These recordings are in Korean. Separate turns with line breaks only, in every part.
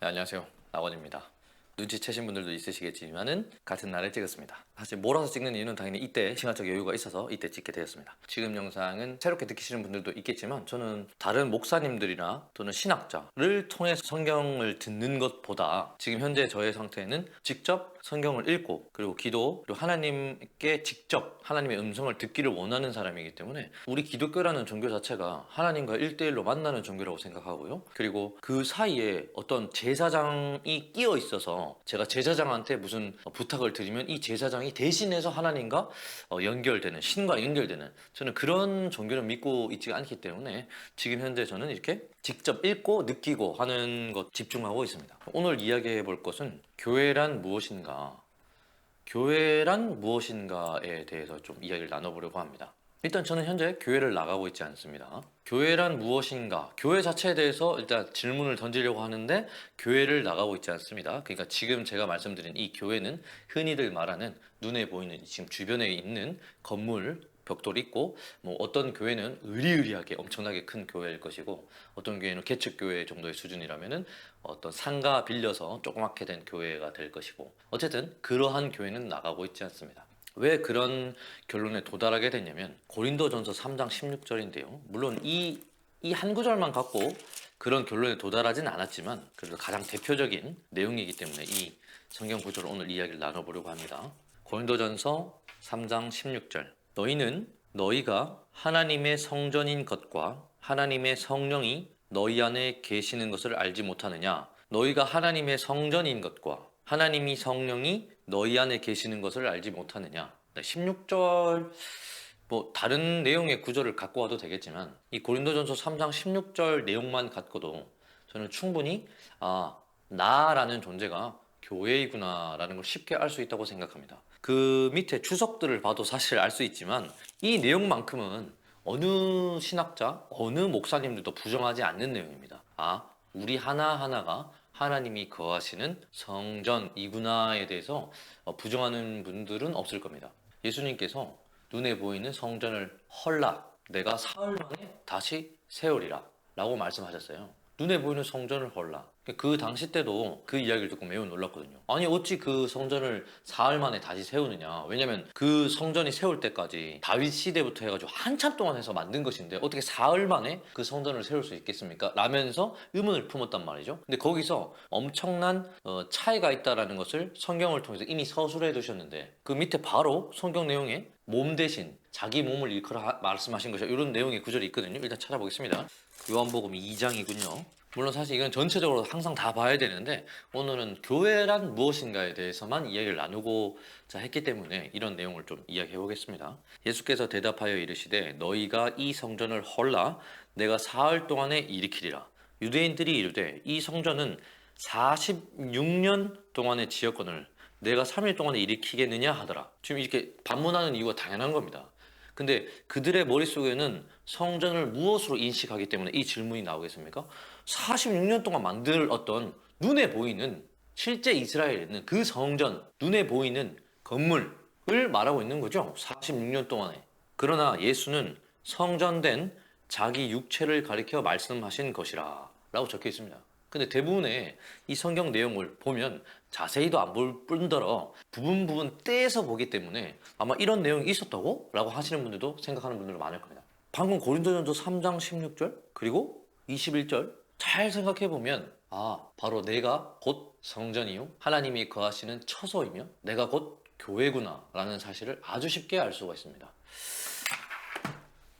네, 안녕하세요. 나원입니다. 눈치채신 분들도 있으시겠지만은 같은 날에 찍었습니다. 사실 몰아서 찍는 이유는 당연히 이때 시간적 여유가 있어서 이때 찍게 되었습니다. 지금 영상은 새롭게 느끼시는 분들도 있겠지만 저는 다른 목사님들이나 또는 신학자를 통해서 성경을 듣는 것보다 지금 현재 저의 상태는 직접 성경을 읽고 그리고 기도 그리고 하나님께 직접 하나님의 음성을 듣기를 원하는 사람이기 때문에 우리 기독교라는 종교 자체가 하나님과 1대1로 만나는 종교라고 생각하고요. 그리고 그 사이에 어떤 제사장이 끼어 있어서 제가 제사장한테 무슨 부탁을 드리면 이 제사장이 대신해서 하나님과 연결되는, 신과 연결되는, 저는 그런 종교를 믿고 있지 않기 때문에 지금 현재 저는 이렇게 직접 읽고 느끼고 하는 것 집중하고 있습니다. 오늘 이야기해 볼 것은 교회란 무엇인가, 교회란 무엇인가에 대해서 좀 이야기를 나눠보려고 합니다. 일단 저는 현재 교회를 나가고 있지 않습니다. 교회란 무엇인가, 교회 자체에 대해서 일단 질문을 던지려고 하는데 교회를 나가고 있지 않습니다. 그러니까 지금 제가 말씀드린 이 교회는 흔히들 말하는 눈에 보이는 지금 주변에 있는 건물, 벽돌이 있고, 뭐 어떤 교회는 의리의리하게 엄청나게 큰 교회일 것이고, 어떤 교회는 개척교회 정도의 수준이라면은 어떤 상가 빌려서 조그맣게 된 교회가 될 것이고, 어쨌든 그러한 교회는 나가고 있지 않습니다. 왜 그런 결론에 도달하게 됐냐면 고린도전서 3장 16절인데요. 물론 이 한 구절만 갖고 그런 결론에 도달하진 않았지만 그래도 가장 대표적인 내용이기 때문에 이 성경 구절을 오늘 이야기를 나눠보려고 합니다. 고린도전서 3장 16절. 너희는 너희가 하나님의 성전인 것과 하나님의 성령이 너희 안에 계시는 것을 알지 못하느냐? 너희가 하나님의 성전인 것과 하나님이 성령이 너희 안에 계시는 것을 알지 못하느냐. 16절 뭐 다른 내용의 구절을 갖고 와도 되겠지만 이 고린도전서 3장 16절 내용만 갖고도 저는 충분히 나라는 존재가 교회이구나 라는 걸 쉽게 알 수 있다고 생각합니다. 그 밑에 주석들을 봐도 사실 알 수 있지만 이 내용만큼은 어느 신학자, 어느 목사님들도 부정하지 않는 내용입니다. 우리 하나하나가 하나님이 거하시는 성전이구나에 대해서 부정하는 분들은 없을 겁니다. 예수님께서 눈에 보이는 성전을 헐라 내가 사흘 만에 다시 세우리라 라고 말씀하셨어요. 눈에 보이는 성전을 헐라. 그 당시 때도 그 이야기를 듣고 매우 놀랐거든요. 아니 어찌 그 성전을 사흘 만에 다시 세우느냐. 왜냐면 그 성전이 세울 때까지 다윗 시대부터 해가지고 한참 동안 해서 만든 것인데 어떻게 사흘 만에 그 성전을 세울 수 있겠습니까? 라면서 의문을 품었단 말이죠. 근데 거기서 엄청난 차이가 있다라는 것을 성경을 통해서 이미 서술해 두셨는데 그 밑에 바로 성경 내용에 몸 대신 자기 몸을 일컬어 말씀하신 것이 이런 내용의 구절이 있거든요. 일단 찾아보겠습니다. 요한복음 2장이군요. 물론 사실 이건 전체적으로 항상 다 봐야 되는데 오늘은 교회란 무엇인가에 대해서만 이야기를 나누고자 했기 때문에 이런 내용을 좀 이야기해 보겠습니다. 예수께서 대답하여 이르시되 너희가 이 성전을 헐라 내가 사흘 동안에 일으키리라. 유대인들이 이르되 이 성전은 46년 동안에 지었거늘 내가 3일 동안에 일으키겠느냐 하더라. 지금 이렇게 반문하는 이유가 당연한 겁니다. 근데 그들의 머릿속에는 성전을 무엇으로 인식하기 때문에 이 질문이 나오겠습니까? 46년 동안 만들었던 눈에 보이는 실제 이스라엘에 있는 그 성전, 눈에 보이는 건물을 말하고 있는 거죠. 46년 동안에. 그러나 예수는 성전된 자기 육체를 가리켜 말씀하신 것이라 라고 적혀 있습니다. 근데 대부분의 이 성경 내용을 보면 자세히도 안 볼 뿐더러 부분 떼서 보기 때문에 아마 이런 내용이 있었다고? 라고 하시는 분들도 생각하는 분들도 많을 겁니다. 방금 고린도전서 3장 16절 그리고 21절 잘 생각해 보면 바로 내가 곧 성전이요 하나님이 거하시는 처소이며 내가 곧 교회구나 라는 사실을 아주 쉽게 알 수가 있습니다.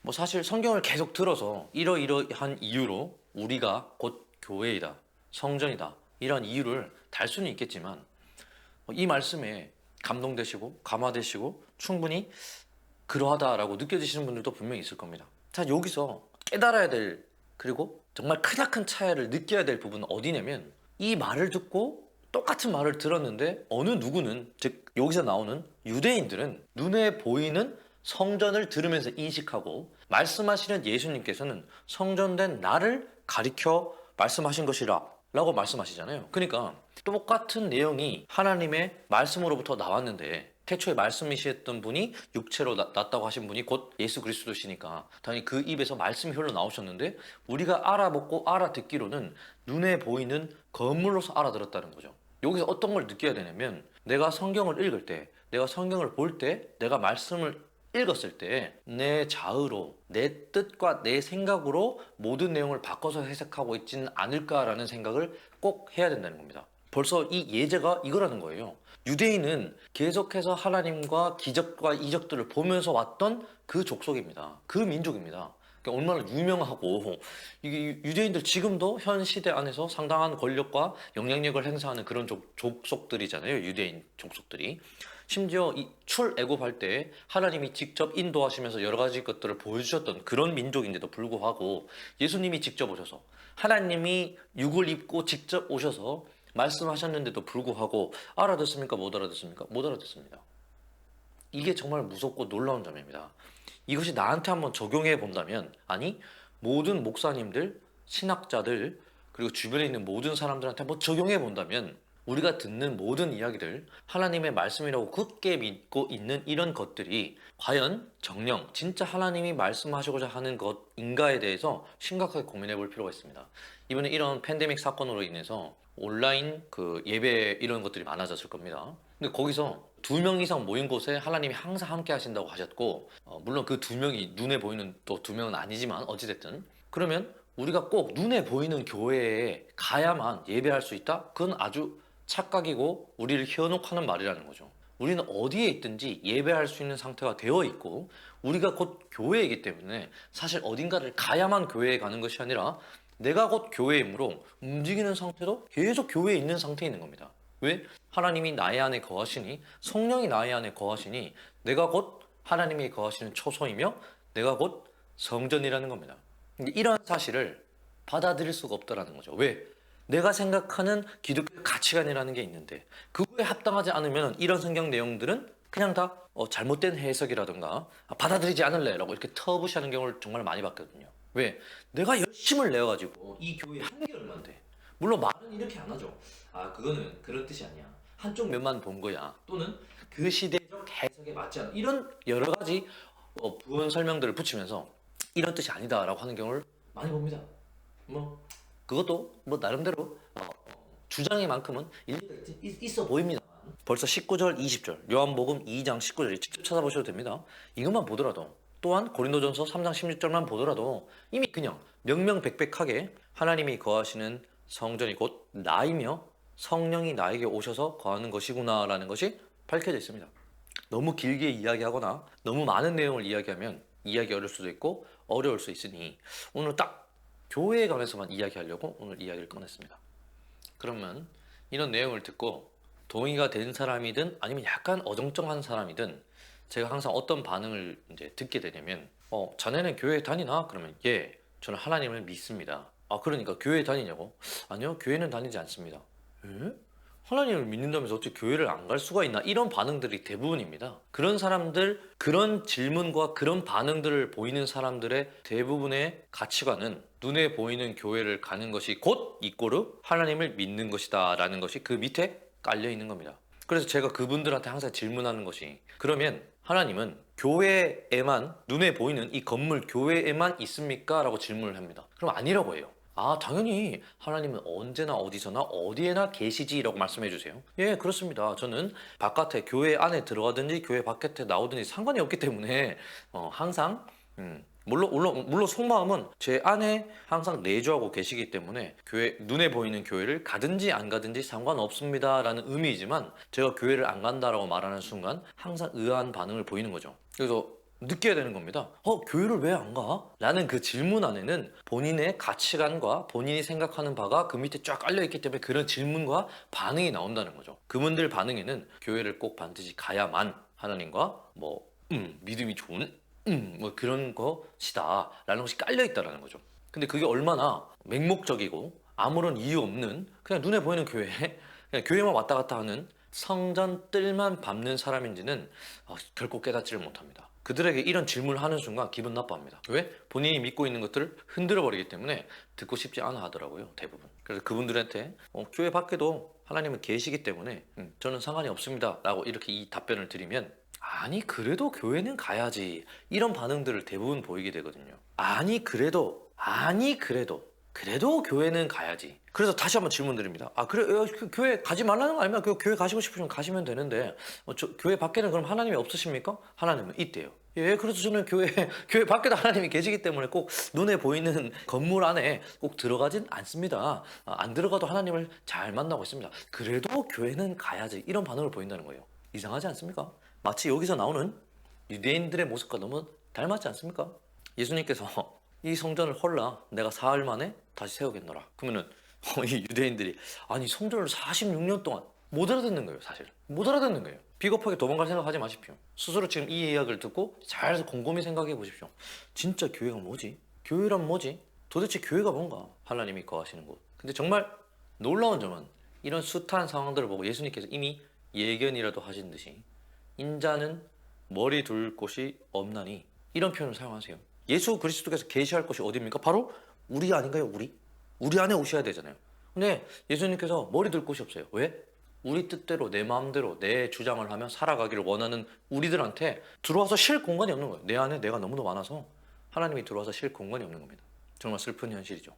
뭐 사실 성경을 계속 들어서 이러이러한 이유로 우리가 곧 교회이다, 성전이다 이런 이유를 달 수는 있겠지만 이 말씀에 감동되시고 감화되시고 충분히 그러하다라고 느껴지시는 분들도 분명히 있을 겁니다. 자, 여기서 깨달아야 될 그리고 정말 크나큰 차이를 느껴야 될 부분은 어디냐면 이 말을 듣고 똑같은 말을 들었는데 어느 누구는 즉 여기서 나오는 유대인들은 눈에 보이는 성전을 들으면서 인식하고 말씀하시는 예수님께서는 성전된 나를 가리켜 말씀하신 것이라 라고 말씀하시잖아요. 그러니까 똑같은 내용이 하나님의 말씀으로부터 나왔는데 태초에 말씀이셨던 분이 육체로 났다고 하신 분이 곧 예수 그리스도시니까 당연히 그 입에서 말씀이 흘러나오셨는데 우리가 알아먹고 알아듣기로는 눈에 보이는 건물로서 알아들었다는 거죠. 여기서 어떤 걸 느껴야 되냐면 내가 성경을 읽을 때, 내가 성경을 볼 때, 내가 말씀을 읽었을 때 내 자의로, 내 뜻과 내 생각으로 모든 내용을 바꿔서 해석하고 있지는 않을까라는 생각을 꼭 해야 된다는 겁니다. 벌써 이 예제가 이거라는 거예요. 유대인은 계속해서 하나님과 기적과 이적들을 보면서 왔던 그 족속입니다. 그 민족입니다. 그러니까 얼마나 유명하고 이게 유대인들 지금도 현 시대 안에서 상당한 권력과 영향력을 행사하는 그런 족속들이잖아요. 유대인 족속들이. 심지어 이 출애굽할 때 하나님이 직접 인도하시면서 여러 가지 것들을 보여주셨던 그런 민족인데도 불구하고 예수님이 직접 오셔서 하나님이 육을 입고 직접 오셔서 말씀하셨는데도 불구하고 알아듣습니까? 못 알아듣습니까? 못 알아듣습니다. 이게 정말 무섭고 놀라운 점입니다. 이것이 나한테 한번 적용해 본다면, 아니 모든 목사님들, 신학자들, 그리고 주변에 있는 모든 사람들한테 한번 적용해 본다면 우리가 듣는 모든 이야기들, 하나님의 말씀이라고 굳게 믿고 있는 이런 것들이 과연 정령 진짜 하나님이 말씀하시고자 하는 것인가에 대해서 심각하게 고민해 볼 필요가 있습니다. 이번에 이런 팬데믹 사건으로 인해서 온라인 그 예배 이런 것들이 많아졌을 겁니다. 근데 거기서 2명 이상 모인 곳에 하나님이 항상 함께 하신다고 하셨고, 물론 그 2명이 눈에 보이는 또 2명은 아니지만 어찌됐든, 그러면 우리가 꼭 눈에 보이는 교회에 가야만 예배할 수 있다? 그건 아주 착각이고 우리를 현혹하는 말이라는 거죠. 우리는 어디에 있든지 예배할 수 있는 상태가 되어 있고 우리가 곧 교회이기 때문에 사실 어딘가를 가야만 교회에 가는 것이 아니라 내가 곧 교회이므로 움직이는 상태도 계속 교회에 있는 상태에 있는 겁니다. 왜? 하나님이 나의 안에 거하시니, 성령이 나의 안에 거하시니 내가 곧 하나님이 거하시는 처소이며 내가 곧 성전이라는 겁니다. 이런 사실을 받아들일 수가 없다라는 거죠. 왜? 내가 생각하는 기독교 가치관이라는 게 있는데 그거에 합당하지 않으면 이런 성경 내용들은 그냥 다 잘못된 해석이라든가 받아들이지 않을래라고 이렇게 터부시하는 경우를 정말 많이 봤거든요. 왜? 내가 열심을 내어가지고 이 교회 한 게 얼만데, 물론 말은 이렇게 안 하죠. 아 그거는 그런 뜻이 아니야, 한쪽 면만 본 거야, 또는 그 시대적 해석에 맞지 않아, 이런 여러 가지 부연 설명들을 붙이면서 이런 뜻이 아니다라고 하는 경우를 많이 봅니다. 뭐 그것도 뭐 나름대로 주장의 만큼은 일리가 있어 보입니다. 벌써 19절, 20절, 요한복음 2장 19절 직접 찾아보셔도 됩니다. 이것만 보더라도, 또한 고린도전서 3장 16절만 보더라도 이미 그냥 명명백백하게 하나님이 거하시는 성전이 곧 나이며 성령이 나에게 오셔서 거하는 것이구나라는 것이 밝혀져 있습니다. 너무 길게 이야기하거나 너무 많은 내용을 이야기하면 이야기 어려울 수도 있고 어려울 수 있으니 오늘 딱 교회에 관해서만 이야기하려고 오늘 이야기를 꺼냈습니다. 그러면 이런 내용을 듣고 동의가 된 사람이든 아니면 약간 어정쩡한 사람이든 제가 항상 어떤 반응을 이제 듣게 되냐면 자네는 교회 다니나? 그러면 예, 저는 하나님을 믿습니다. 아 그러니까 교회 다니냐고? 아니요, 교회는 다니지 않습니다. 에? 하나님을 믿는다면서 어떻게 교회를 안 갈 수가 있나? 이런 반응들이 대부분입니다. 그런 사람들, 그런 질문과 그런 반응들을 보이는 사람들의 대부분의 가치관은 눈에 보이는 교회를 가는 것이 곧 이꼬르 하나님을 믿는 것이다 라는 것이 그 밑에 깔려 있는 겁니다. 그래서 제가 그분들한테 항상 질문하는 것이, 그러면 하나님은 교회에만, 눈에 보이는 이 건물 교회에만 있습니까? 라고 질문을 합니다. 그럼 아니라고 해요. 아 당연히 하나님은 언제나 어디서나 어디에나 계시지라고 말씀해 주세요. 예 그렇습니다. 저는 바깥에 교회 안에 들어가든지 교회 바깥에 나오든지 상관이 없기 때문에 항상 물론 속마음은 제 안에 항상 내주하고 계시기 때문에 교회, 눈에 보이는 교회를 가든지 안 가든지 상관없습니다 라는 의미이지만 제가 교회를 안 간다라고 말하는 순간 항상 의아한 반응을 보이는 거죠. 그래서 느껴야 되는 겁니다. 교회를 왜 안 가? 라는 그 질문 안에는 본인의 가치관과 본인이 생각하는 바가 그 밑에 쫙 깔려있기 때문에 그런 질문과 반응이 나온다는 거죠. 그분들 반응에는 교회를 꼭 반드시 가야만 하나님과 믿음이 좋은 뭐 그런 것이다 라는 것이 깔려있다라는 거죠. 근데 그게 얼마나 맹목적이고 아무런 이유 없는 그냥 눈에 보이는 교회, 그냥 교회만 왔다 갔다 하는 성전 뜰만 밟는 사람인지는 결코 깨닫지를 못합니다. 그들에게 이런 질문을 하는 순간 기분 나빠합니다. 왜? 본인이 믿고 있는 것들을 흔들어 버리기 때문에 듣고 싶지 않아 하더라고요, 대부분. 그래서 그분들한테 교회 밖에도 하나님은 계시기 때문에 저는 상관이 없습니다 라고 이렇게 이 답변을 드리면, 아니 그래도 교회는 가야지, 이런 반응들을 대부분 보이게 되거든요. 그래도 교회는 가야지. 그래서 다시 한번 질문 드립니다. 아 그래, 그 교회 가지 말라는 거 아니면 그 교회 가시고 싶으면 가시면 되는데 교회 밖에는 그럼 하나님이 없으십니까? 하나님은 있대요. 예, 그래서 저는 교회 밖에도 하나님이 계시기 때문에 꼭 눈에 보이는 건물 안에 꼭 들어가진 않습니다. 안 들어가도 하나님을 잘 만나고 있습니다. 그래도 교회는 가야지, 이런 반응을 보인다는 거예요. 이상하지 않습니까? 마치 여기서 나오는 유대인들의 모습과 너무 닮았지 않습니까? 예수님께서 이 성전을 헐라 내가 사흘 만에 다시 세우겠노라. 그러면은 이 유대인들이 아니 성전을 46년 동안 못 알아듣는 거예요. 사실 못 알아듣는 거예요. 비겁하게 도망갈 생각하지 마십시오. 스스로 지금 이 이야기를 듣고 잘 곰곰이 생각해 보십시오. 진짜 교회가 뭐지? 교회란 뭐지? 도대체 교회가 뭔가? 하나님이 거하시는 곳. 근데 정말 놀라운 점은 이런 숱한 상황들을 보고 예수님께서 이미 예견이라도 하신 듯이 인자는 머리 둘 곳이 없나니, 이런 표현을 사용하세요. 예수 그리스도께서 계시할 곳이 어디입니까? 바로 우리 아닌가요? 우리 안에 오셔야 되잖아요. 근데 예수님께서 머리 둘 곳이 없어요. 왜? 우리 뜻대로 내 마음대로 내 주장을 하며 살아가기를 원하는 우리들한테 들어와서 쉴 공간이 없는 거예요. 내 안에 내가 너무도 많아서 하나님이 들어와서 쉴 공간이 없는 겁니다. 정말 슬픈 현실이죠.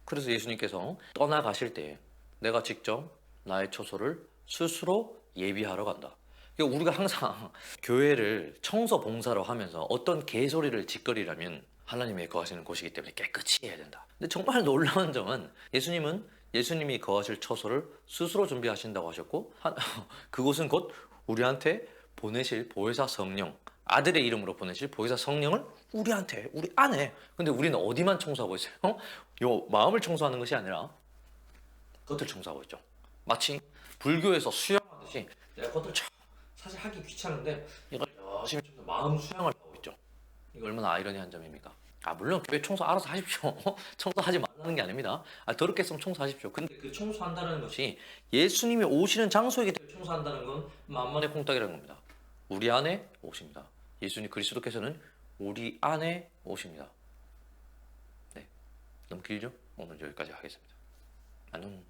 그래서 예수님께서 떠나가실 때 내가 직접 나의 처소를 스스로 예비하러 간다. 그러니까 우리가 항상 교회를 청소 봉사로 하면서 어떤 개소리를 짓거리라면 하나님이 거하시는 곳이기 때문에 깨끗이 해야 된다. 근데 정말 놀라운 점은 예수님은 예수님이 거하실 처소를 스스로 준비하신다고 하셨고 그곳은 곧 우리한테 보내실 보혜사 성령, 아들의 이름으로 보내실 보혜사 성령을 우리한테, 우리 안에. 근데 우리는 어디만 청소하고 있어요? 요 마음을 청소하는 것이 아니라 겉을 청소하고 있죠. 마치 불교에서 수영하듯이 내가 겉을 사실 하기 귀찮은데 이걸 열심히 마음 수양을 하고 있죠. 이거 얼마나 아이러니한 점입니까? 물론 교회 청소 알아서 하십시오. 청소하지 말라는 게 아닙니다. 더럽게 했으면 청소하십시오. 근데 그 청소한다는 것이 예수님이 오시는 장소이기 때문에 청소한다는 건 만만의 콩딱이라는 겁니다. 우리 안에 오십니다. 예수님 그리스도께서는 우리 안에 오십니다. 네, 너무 길죠? 오늘 여기까지 하겠습니다. 안녕.